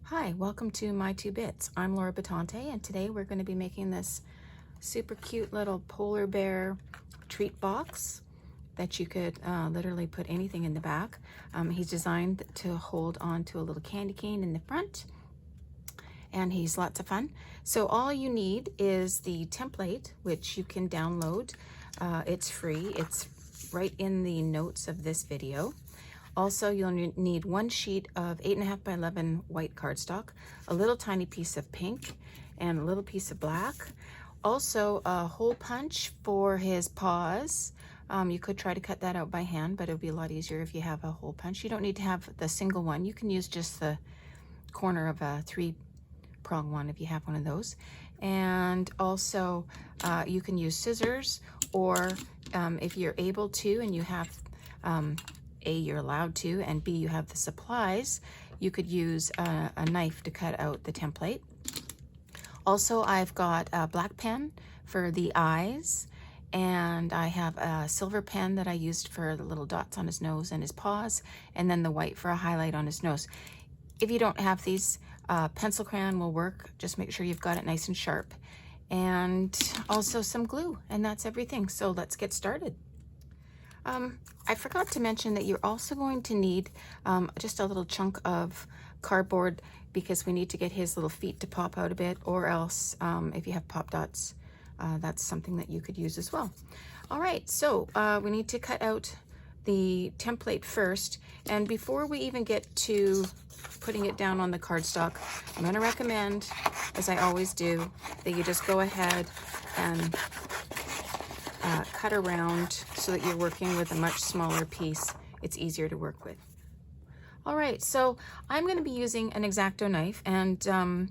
Hi, welcome to My Two Bits. I'm Laura Batante, and today we're going to be making this super cute little polar bear treat box that you could literally put anything in the back. He's designed to hold on to a little candy cane in the front, and he's lots of fun. So all you need is the template, which you can download. It's free. It's right in the notes of this video. Also, you'll need one sheet of 8.5 by 11 white cardstock, a little tiny piece of pink, and a little piece of black. Also, a hole punch for his paws. You could try to cut that out by hand, but it would be a lot easier if you have a hole punch. You don't need to have the single one. You can use just the corner of a 3-prong one if you have one of those. And also, you can use scissors, or if you're able to and you have A, you're allowed to, and B, you have the supplies, you could use a knife to cut out the template. Also, I've got a black pen for the eyes, and I have a silver pen that I used for the little dots on his nose and his paws, and then the white for a highlight on his nose. If you don't have these, pencil crayon will work. Just make sure you've got it nice and sharp. And also some glue, and that's everything. So let's get started. I forgot to mention that you're also going to need just a little chunk of cardboard, because we need to get his little feet to pop out a bit, or else if you have pop dots, that's something that you could use as well. All right, so we need to cut out the template first, and before we even get to putting it down on the cardstock, I'm going to recommend, as I always do, that you just go ahead and cut around so that you're working with a much smaller piece. It's easier to work with. All right, so I'm going to be using an X-Acto knife, and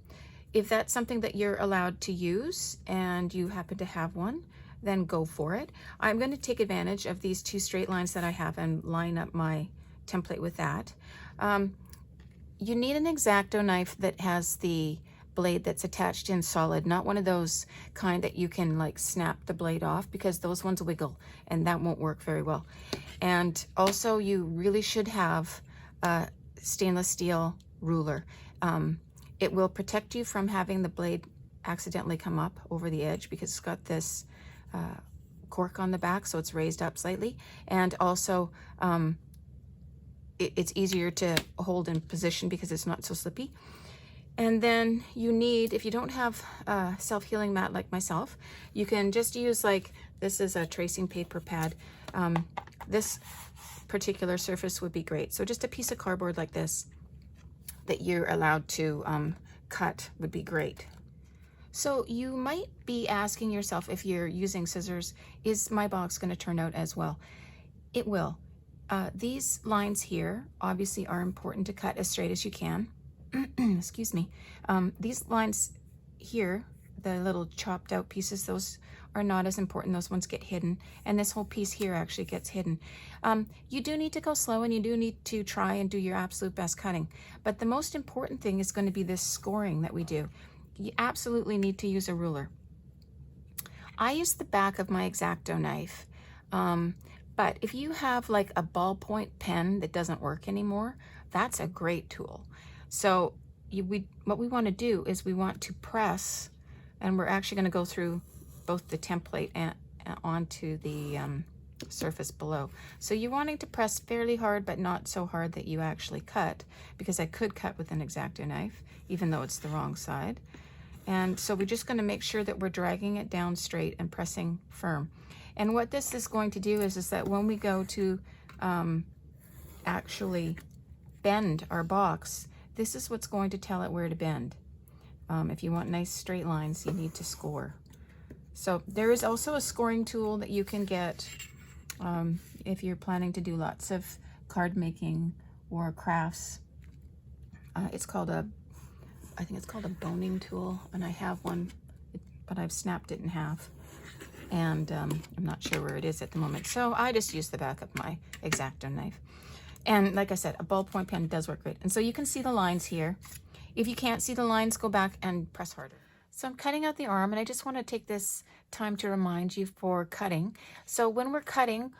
if that's something that you're allowed to use and you happen to have one, then go for it. I'm going to take advantage of these 2 straight lines that I have and line up my template with that. You need an X-Acto knife that has the blade that's attached in solid, not one of those kind that you can like snap the blade off, because those ones wiggle and that won't work very well. And also, you really should have a stainless steel ruler. It will protect you from having the blade accidentally come up over the edge, because it's got this cork on the back, so it's raised up slightly. And also, it's easier to hold in position because it's not so slippy. And then you need, if you don't have a self-healing mat like myself, you can just use, like, this is a tracing paper pad. This particular surface would be great. So just a piece of cardboard like this that you're allowed to cut would be great. So you might be asking yourself, if you're using scissors, is my box going to turn out as well? It will. These lines here obviously are important to cut as straight as you can. Excuse me. These lines here, the little chopped out pieces, those are not as important. Those ones get hidden, and this whole piece here actually gets hidden. You do need to go slow, and you do need to try and do your absolute best cutting, but the most important thing is going to be this scoring that we do. You absolutely need to use a ruler. I use the back of my X-Acto knife, but if you have like a ballpoint pen that doesn't work anymore, that's a great tool. So what we want to do is we want to press, and we're actually going to go through both the template and onto the surface below. So you're wanting to press fairly hard, but not so hard that you actually cut, because I could cut with an X-Acto knife, even though it's the wrong side. And so we're just going to make sure that we're dragging it down straight and pressing firm. And what this is going to do is that when we go to actually bend our box, this is what's going to tell it where to bend. If you want nice straight lines, you need to score. So there is also a scoring tool that you can get if you're planning to do lots of card making or crafts. It's called I think it's called a boning tool, and I have one, but I've snapped it in half, and I'm not sure where it is at the moment. So I just use the back of my X-Acto knife. And like I said, a ballpoint pen does work great. And so you can see the lines here. If you can't see the lines, go back and press harder. So I'm cutting out the arm, and I just want to take this time to remind you for cutting. So when we're cutting,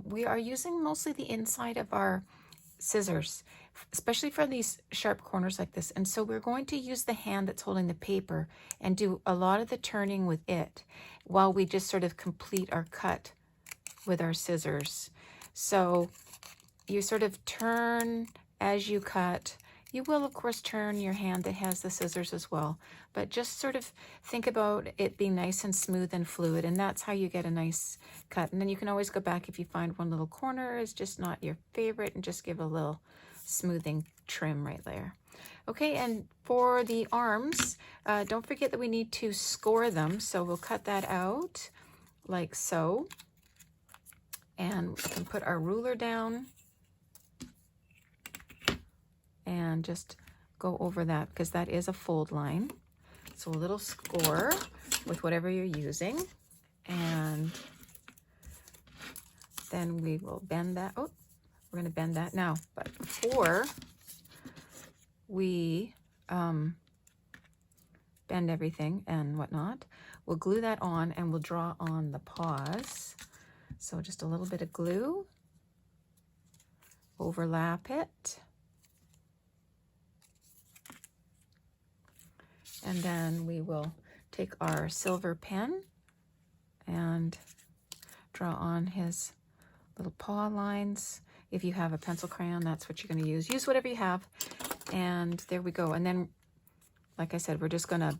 we are using mostly the inside of our scissors. especially for these sharp corners like this. And so we're going to use the hand that's holding the paper and do a lot of the turning with it while we just sort of complete our cut with our scissors. So you sort of turn as you cut. You will, of course, turn your hand that has the scissors as well, but just sort of think about it being nice and smooth and fluid, and that's how you get a nice cut. And then you can always go back if you find one little corner is just not your favorite and just give a little smoothing trim right there. Okay, and for the arms, don't forget that we need to score them, so we'll cut that out like so. And we can put our ruler down and just go over that because that is a fold line. So a little score with whatever you're using. And then we will bend that. Oh, we're going to bend that now. But before we bend everything and whatnot, we'll glue that on and we'll draw on the paws. So just a little bit of glue, overlap it, and then we will take our silver pen and draw on his little paw lines. If you have a pencil crayon, that's what you're going to use. Use whatever you have, and there we go. And then, like I said, we're just going to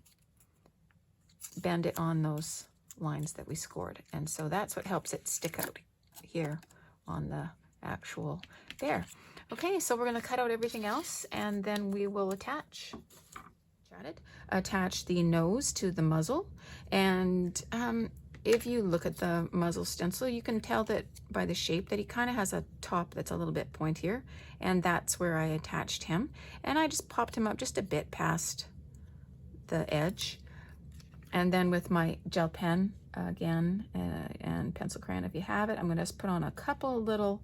bend it on those lines that we scored, and so that's what helps it stick out here on the actual bear. Okay, so we're going to cut out everything else, and then we will attach the nose to the muzzle. And if you look at the muzzle stencil, you can tell that by the shape that he kind of has a top that's a little bit pointier, and that's where I attached him. And I just popped him up just a bit past the edge. And then with my gel pen again, and pencil crayon if you have it, I'm going to just put on a couple little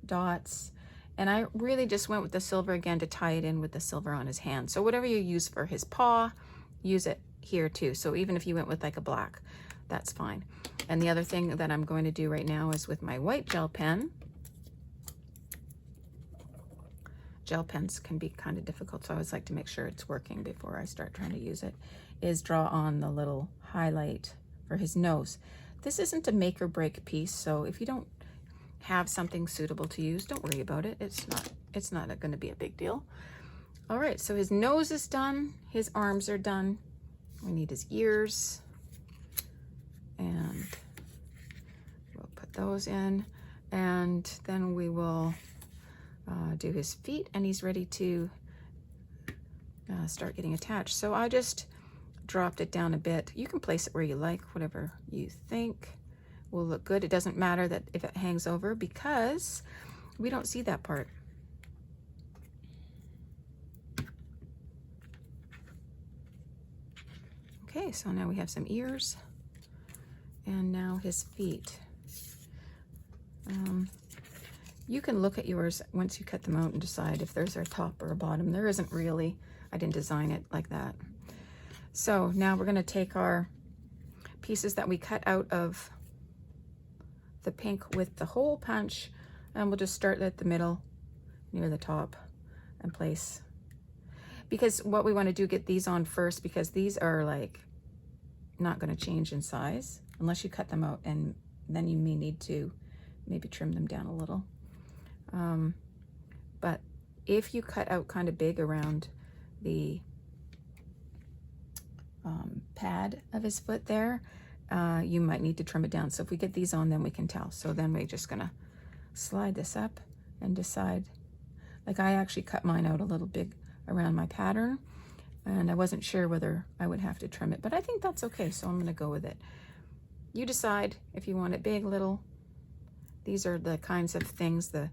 dots. And I really just went with the silver again to tie it in with the silver on his hand. So whatever you use for his paw, use it here too. So even if you went with like a black, that's fine. And the other thing that I'm going to do right now is with my white gel pen. Gel pens can be kind of difficult, so I always like to make sure it's working before I start trying to use it, is draw on the little highlight for his nose. This isn't a make or break piece, so if you don't have something suitable to use, don't worry about it. It's not going to be a big deal. All right, so his nose is done, his arms are done. We need his ears, and we'll put those in, and then we will do his feet, and he's ready to start getting attached. So I just dropped it down a bit. You can place it where you like, whatever you think will look good. It doesn't matter that if it hangs over because we don't see that part. Okay, so now we have some ears, and now his feet. You can look at yours once you cut them out and decide if there's a top or a bottom. There isn't really. I didn't design it like that. So now we're going to take our pieces that we cut out of the pink with the hole punch, and we'll just start at the middle near the top and place. Because what we want to do, get these on first, because these are like not going to change in size unless you cut them out, and then you may need to maybe trim them down a little. But if you cut out kind of big around the pad of his foot there, you might need to trim it down. So if we get these on, then we can tell. So then we're just gonna slide this up and decide. Like I actually cut mine out a little big around my pattern, and I wasn't sure whether I would have to trim it, but I think that's okay, so I'm gonna go with it. You decide if you want it big, little. These are the kinds of things, the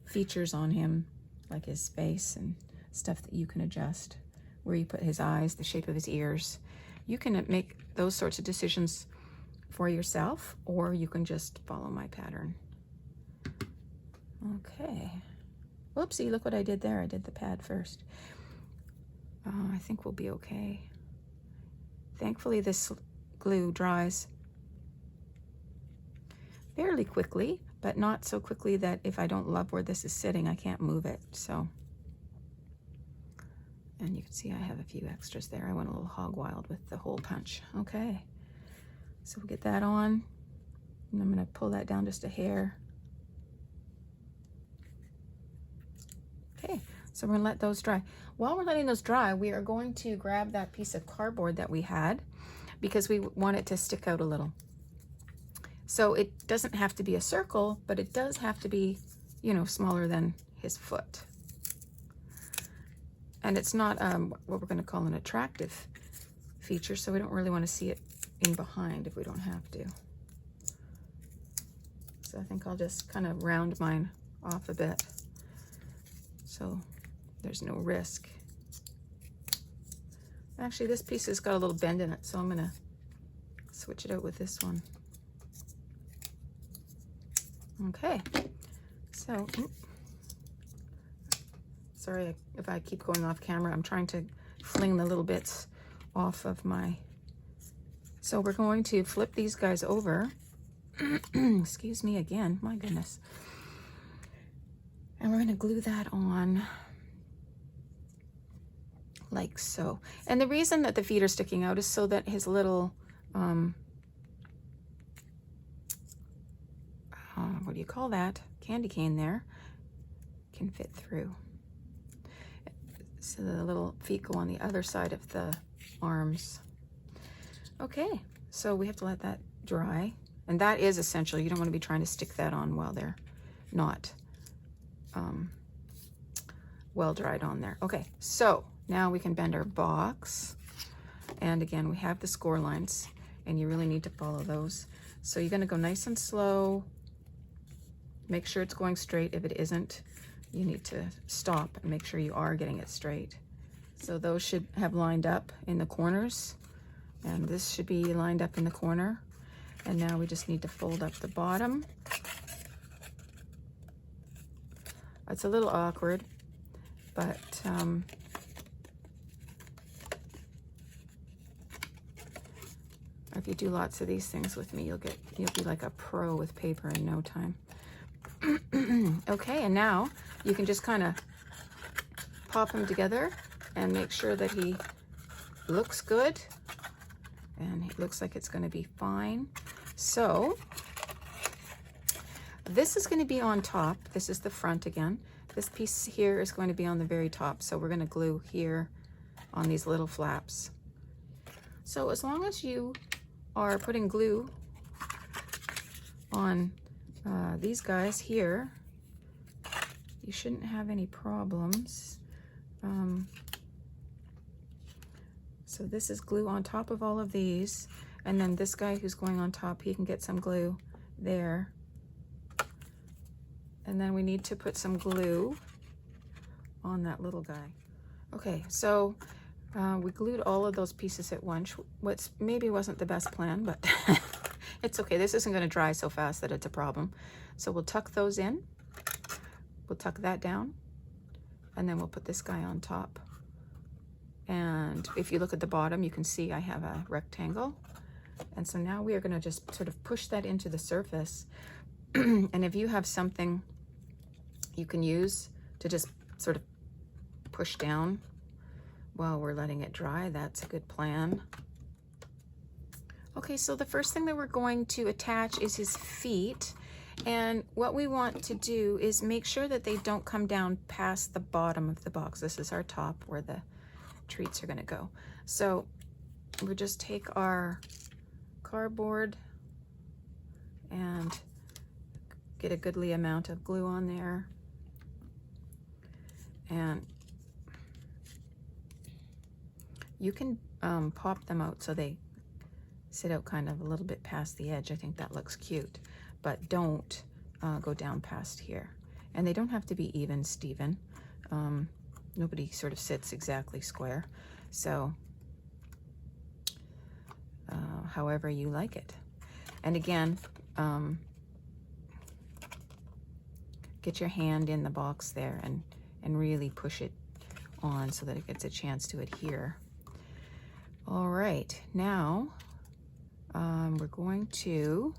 features on him, like his face and stuff that you can adjust, where you put his eyes, the shape of his ears. You can make those sorts of decisions for yourself, or you can just follow my pattern. Okay. Whoopsie, look what I did there. I did the pad first. I think we'll be okay. Thankfully, this glue dries fairly quickly, but not so quickly that if I don't love where this is sitting, I can't move it. So And you can see I have a few extras there. I went a little hog wild with the hole punch. Okay, so we'll get that on. And I'm gonna pull that down just a hair. Okay, so we're gonna let those dry. While we're letting those dry, we are going to grab that piece of cardboard that we had because we want it to stick out a little. So it doesn't have to be a circle, but it does have to be, you know, smaller than his foot. And it's not what we're gonna call an attractive feature, so we don't really wanna see it in behind if we don't have to. So I think I'll just kind of round mine off a bit, so there's no risk. Actually, this piece has got a little bend in it, so I'm gonna switch it out with this one. Okay, so, sorry if I keep going off camera. I'm trying to fling the little bits off of my, so we're going to flip these guys over. Excuse me again, my goodness. And we're gonna glue that on like so. And the reason that the feet are sticking out is so that his little, what do you call that? Candy cane there can fit through. So the little feet go on the other side of the arms. Okay, so we have to let that dry. And that is essential. You don't want to be trying to stick that on while they're not well dried on there. Okay, so now we can bend our box. And again, we have the score lines and you really need to follow those. So you're gonna go nice and slow. Make sure it's going straight. If it isn't, you need to stop and make sure you are getting it straight. So those should have lined up in the corners, and this should be lined up in the corner. And now we just need to fold up the bottom. It's a little awkward, but if you do lots of these things with me, you'll be like a pro with paper in no time. Okay, and now you can just kind of pop him together and make sure that he looks good and it looks like it's going to be fine. So this is going to be on top. This is the front again. This piece here is going to be on the very top, so we're going to glue here on these little flaps. So as long as you are putting glue on these guys here, you shouldn't have any problems. So this is glue on top of all of these, and then this guy who's going on top, he can get some glue there. And then we need to put some glue on that little guy. Okay, so we glued all of those pieces at once, which maybe wasn't the best plan, but it's okay. This isn't going to dry so fast that it's a problem. So we'll tuck those in. We'll tuck that down, and then we'll put this guy on top. And if you look at the bottom, you can see I have a rectangle. And so now we are going to just sort of push that into the surface. And if you have something you can use to just sort of push down while we're letting it dry, that's a good plan. Okay, so the first thing that we're going to attach is his feet. And what we want to do is make sure that they don't come down past the bottom of the box. This is our top where the treats are going to go. So we'll just take our cardboard and get a goodly amount of glue on there. And you can pop them out so they sit out kind of a little bit past the edge. I think that looks cute, but don't go down past here. And they don't have to be even, Steven. Nobody sort of sits exactly square. So however you like it. And again, get your hand in the box there and really push it on so that it gets a chance to adhere. All right, now we're going to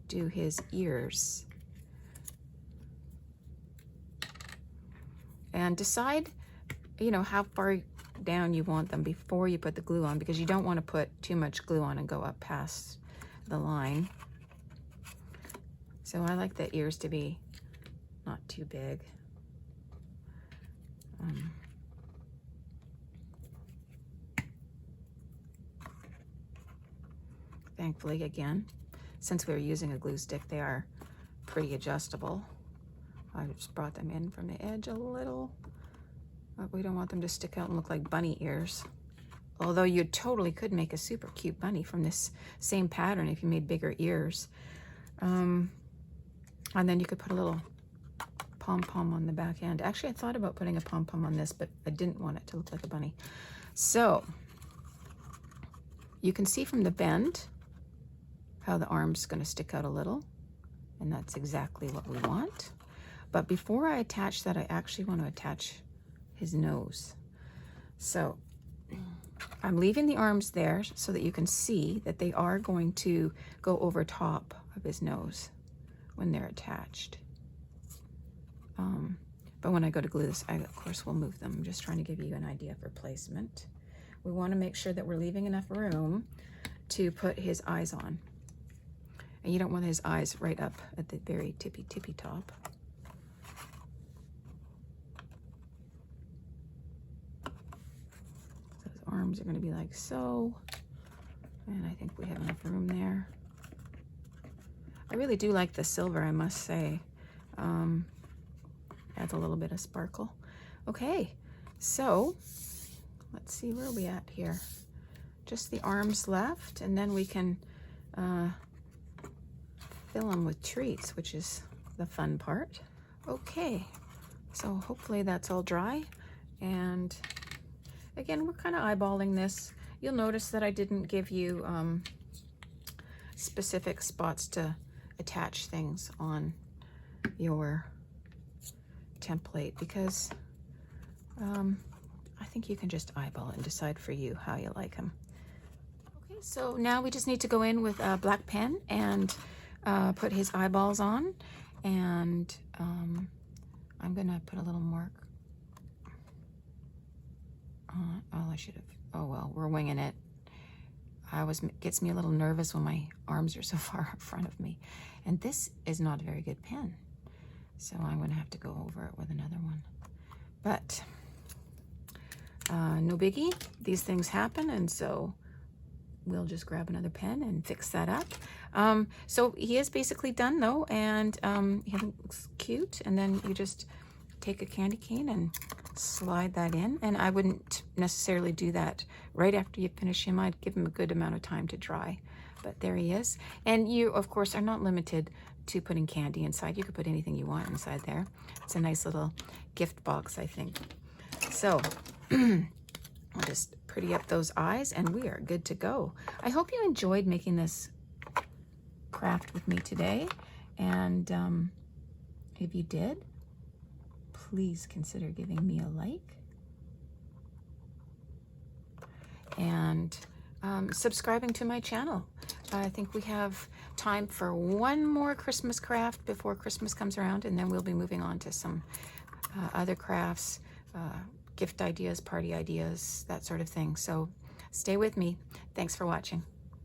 do his ears. And decide you know, how far down you want them before you put the glue on, because you don't want to put too much glue on and go up past the line. So I like the ears to be not too big. Thankfully, again, since we were using a glue stick, they are pretty adjustable. I just brought them in from the edge a little, but we don't want them to stick out and look like bunny ears. Although you totally could make a super cute bunny from this same pattern if you made bigger ears. And then you could put a little pom-pom on the back end. Actually, I thought about putting a pom-pom on this, but I didn't want it to look like a bunny. So you can see from the bend how the arm's going to stick out a little, and that's exactly what we want. But before I attach that, I actually want to attach his nose. So I'm leaving the arms there so that you can see that they are going to go over top of his nose when they're attached. But when I go to glue this, I of course will move them. I'm just trying to give you an idea for placement. We want to make sure that we're leaving enough room to put his eyes on. And you don't want his eyes right up at the very tippy top. Those arms are going to be like so. And I think we have enough room there. I really do like the silver, I must say. Adds a little bit of sparkle. Okay, so let's see where we at here. Just the arms left, and then we can fill them with treats, which is the fun part. Okay, so hopefully that's all dry. And again, we're kind of eyeballing this. You'll notice that I didn't give you specific spots to attach things on your template, because I think you can just eyeball it and decide for you how you like them. Okay, so now we just need to go in with a black pen and put his eyeballs on, and I'm gonna put a little mark. Oh, I should have. Oh well, we're winging it. Gets me a little nervous when my arms are so far in front of me, and this is not a very good pen, so I'm gonna have to go over it with another one. But no biggie. These things happen, and so we'll just grab another pen and fix that up. So he is basically done though, and he looks cute. And then you just take a candy cane and slide that in. And I wouldn't necessarily do that right after you finish him. I'd give him a good amount of time to dry. But there he is. And you, of course, are not limited to putting candy inside. You could put anything you want inside there. It's a nice little gift box, I think. So I'll just pretty up those eyes, and we are good to go. I hope you enjoyed making this craft with me today. And if you did, please consider giving me a like. And subscribing to my channel. I think we have time for one more Christmas craft before Christmas comes around, and then we'll be moving on to some other crafts, gift ideas, party ideas, that sort of thing. So stay with me. Thanks for watching.